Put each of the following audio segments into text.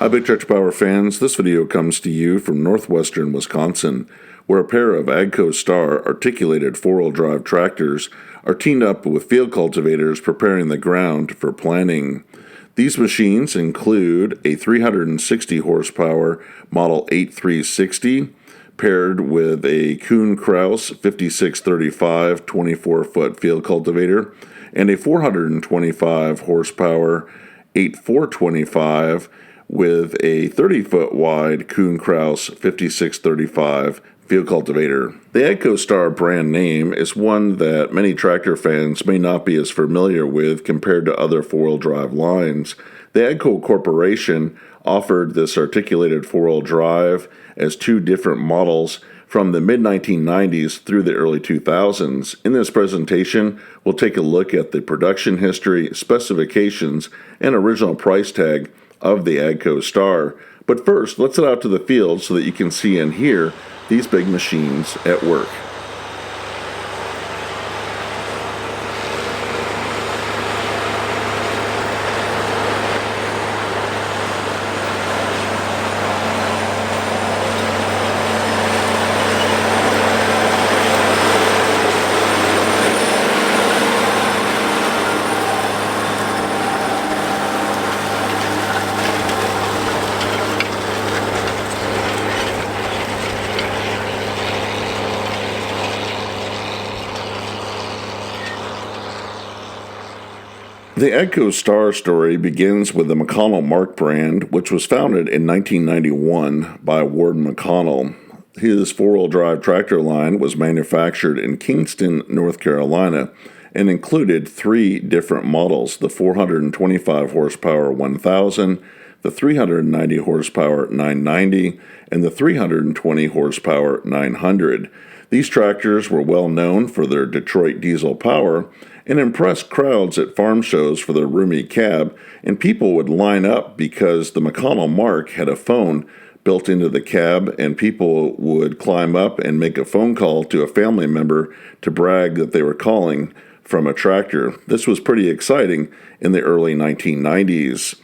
Hi, Big Tractor Power fans. This video comes to you from northwestern Wisconsin, where a pair of AGCO-Star articulated four-wheel drive tractors are teamed up with field cultivators preparing the ground for planting. These machines include a 360 horsepower Model 8360 paired with a Kuhn-Krause 5635 24-foot field cultivator and a 425 horsepower 8425 with a 30-foot wide Kuhn-Krause 5635 field cultivator. The AgcoStar brand name is one that many tractor fans may not be as familiar with compared to other four-wheel drive lines. The AGCO Corporation offered this articulated four-wheel drive as two different models from the mid-1990s through the early 2000s. In this presentation, we'll take a look at the production history, specifications, and original price tag of the AGCO-Star. But first, let's head out to the field so that you can see and hear these big machines at work. The AGCO-Star story begins with the McConnell Mark brand, which was founded in 1991 by Warden McConnell. His four-wheel drive tractor line was manufactured in Kingston, North Carolina, and included three different models: the 425 horsepower 1000, the 390 horsepower 990, and the 320 horsepower 900. These tractors were well known for their Detroit diesel power and impressed crowds at farm shows for their roomy cab, and people would line up because the McConnell Mark had a phone built into the cab, and people would climb up and make a phone call to a family member to brag that they were calling from a tractor. This was pretty exciting in the early 1990s.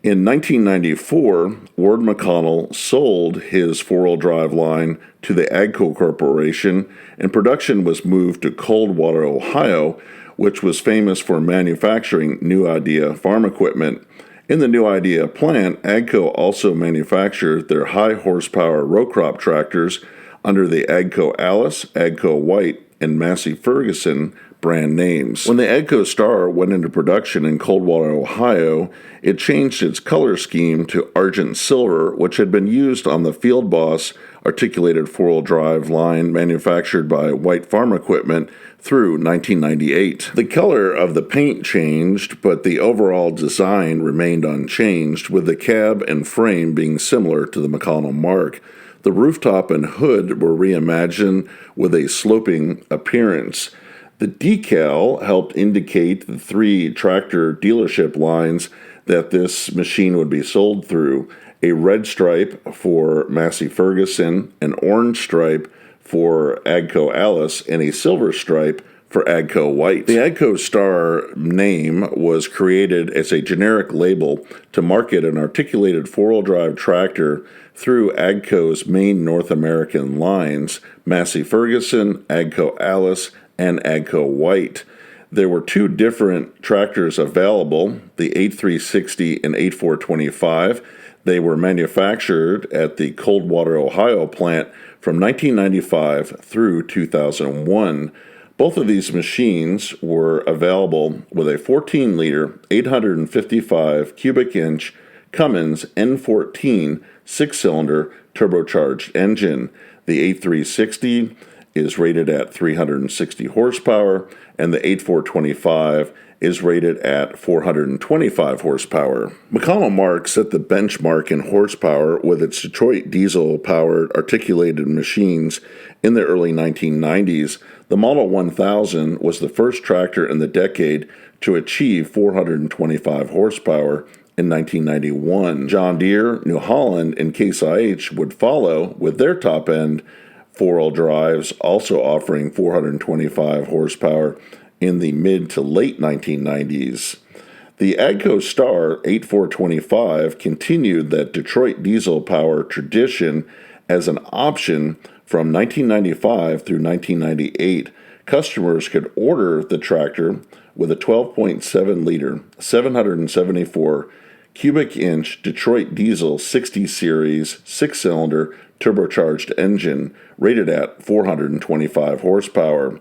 In 1994, Ward McConnell sold his four-wheel drive line to the AGCO Corporation, and production was moved to Coldwater, Ohio, which was famous for manufacturing New Idea farm equipment. In the New Idea plant, AGCO also manufactured their high-horsepower row crop tractors under the AGCO Alice, AGCO White, and Massey Ferguson brand names. When the AGCO-Star went into production in Coldwater, Ohio, it changed its color scheme to Argent Silver, which had been used on the Field Boss articulated four-wheel drive line manufactured by White Farm Equipment through 1998. The color of the paint changed, but the overall design remained unchanged, with the cab and frame being similar to the McConnell Mark. The rooftop and hood were reimagined with a sloping appearance. The decal helped indicate the three tractor dealership lines that this machine would be sold through: a red stripe for Massey Ferguson, an orange stripe for AGCO Alice, and a silver stripe for AGCO White. The AGCO-Star name was created as a generic label to market an articulated four-wheel drive tractor through AGCO's main North American lines: Massey Ferguson, AGCO Alice, and AGCO White. There were two different tractors available, the 8360 and 8425. They were manufactured at the Coldwater, Ohio plant from 1995 through 2001. Both of these machines were available with a 14-liter, 855 cubic inch Cummins N14 six-cylinder turbocharged engine. The 8360 is rated at 360 horsepower, and the 8425 is rated at 425 horsepower. McConnell Mark set the benchmark in horsepower with its Detroit diesel-powered articulated machines in the early 1990s. The Model 1000 was the first tractor in the decade to achieve 425 horsepower in 1991. John Deere, New Holland, and Case IH would follow with their top-end four-wheel drives, also offering 425 horsepower in the mid to late 1990s. The AGCO-Star 8425 continued that Detroit diesel power tradition as an option from 1995 through 1998. Customers could order the tractor with a 12.7 liter, 774 cubic inch Detroit diesel 60 series 6-cylinder turbocharged engine rated at 425 horsepower.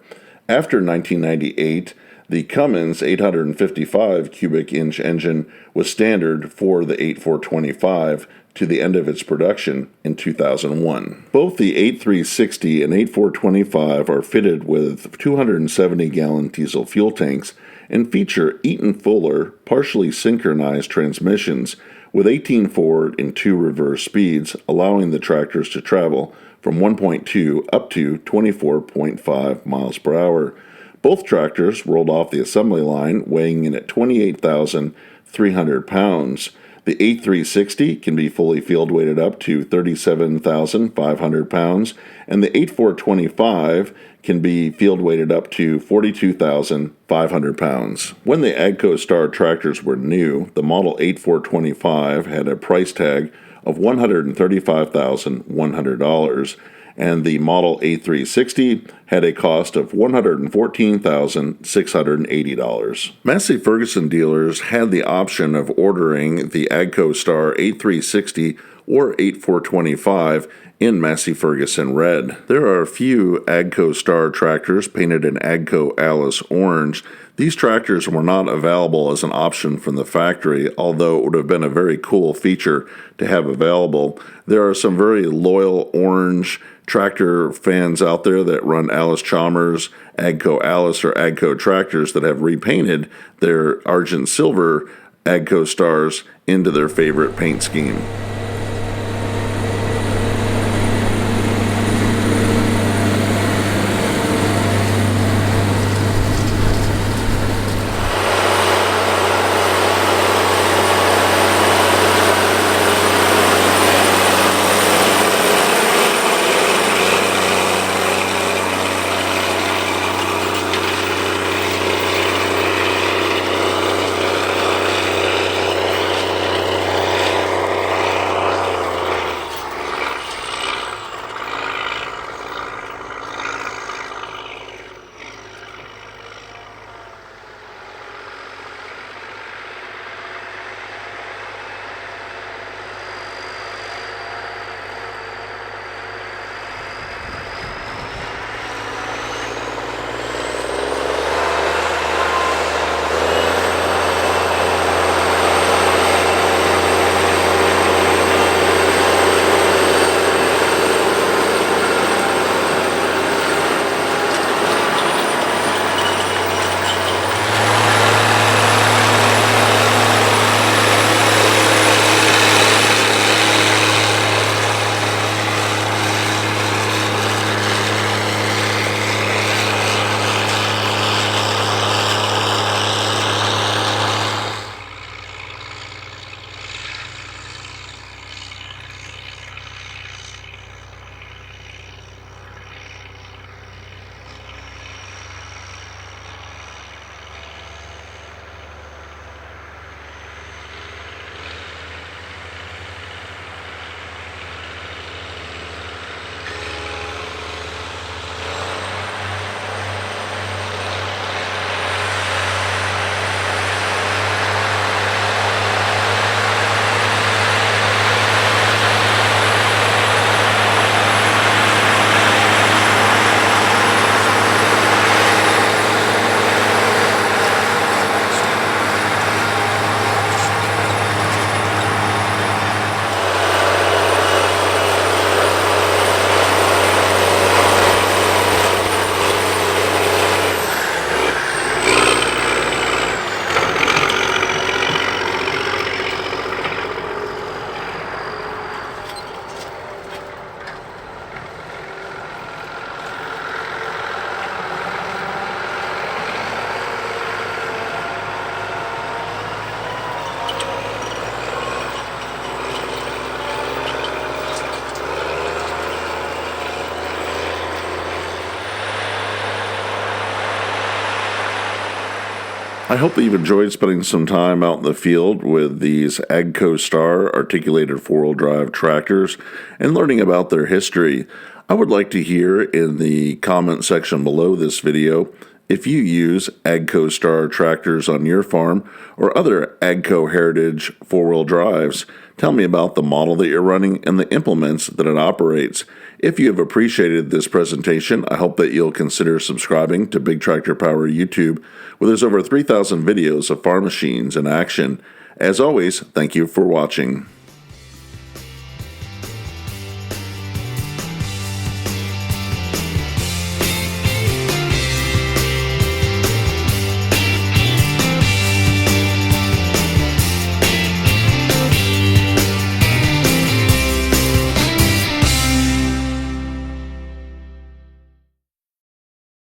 After 1998, the Cummins 855 cubic inch engine was standard for the 8425 to the end of its production in 2001. Both the 8360 and 8425 are fitted with 270-gallon diesel fuel tanks and feature Eaton Fuller partially synchronized transmissions with 18 forward and 2 reverse speeds, allowing the tractors to travel from 1.2 up to 24.5 miles per hour. Both tractors rolled off the assembly line weighing in at 28,300 pounds. The 8360 can be fully field weighted up to 37,500 pounds, and the 8425 can be field weighted up to 42,500 pounds. When the AGCO-Star tractors were new, the model 8425 had a price tag of $135,100, and the model A360 had a cost of $114,680. Massey Ferguson dealers had the option of ordering the AGCO-Star 8360 or 8425 in Massey Ferguson red. There are a few AGCO-Star tractors painted in AGCO Alice orange. These tractors were not available as an option from the factory, although it would have been a very cool feature to have available. There are some very loyal orange tractor fans out there that run Alice Chalmers, AGCO Alice, or AGCO tractors that have repainted their Argent Silver AGCO-Stars into their favorite paint scheme. I hope that you've enjoyed spending some time out in the field with these AgcoStar articulated four-wheel drive tractors and learning about their history. I would like to hear in the comment section below this video if you use AgcoStar tractors on your farm or other AGCO heritage four-wheel drives. Tell me about the model that you're running and the implements that it operates. If you have appreciated this presentation, I hope that you'll consider subscribing to Big Tractor Power YouTube, where there's over 3,000 videos of farm machines in action. As always, thank you for watching.